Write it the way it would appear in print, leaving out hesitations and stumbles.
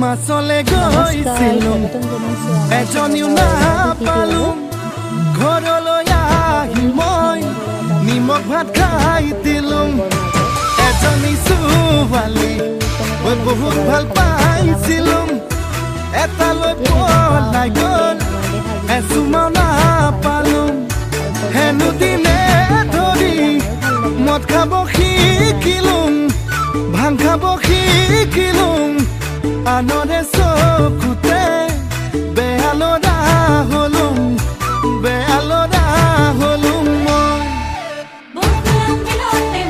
মাছলে গৈছিলো এজনীও নাপালো ঘৰলৈ আহি মই নিমখ ভাত খাই দিলো এজনী ছোৱালী মই বহুত ভাল পাইছিলো এটালৈ পলাই গ'ল এচুমাও নাপালো হেনো দিনে ধৰি মদ খাব শিকিলো ভাং খাব শিকিলো আনৰে চকুতে বেয়া ল'ৰা হলুম মই বকুলং বিলতে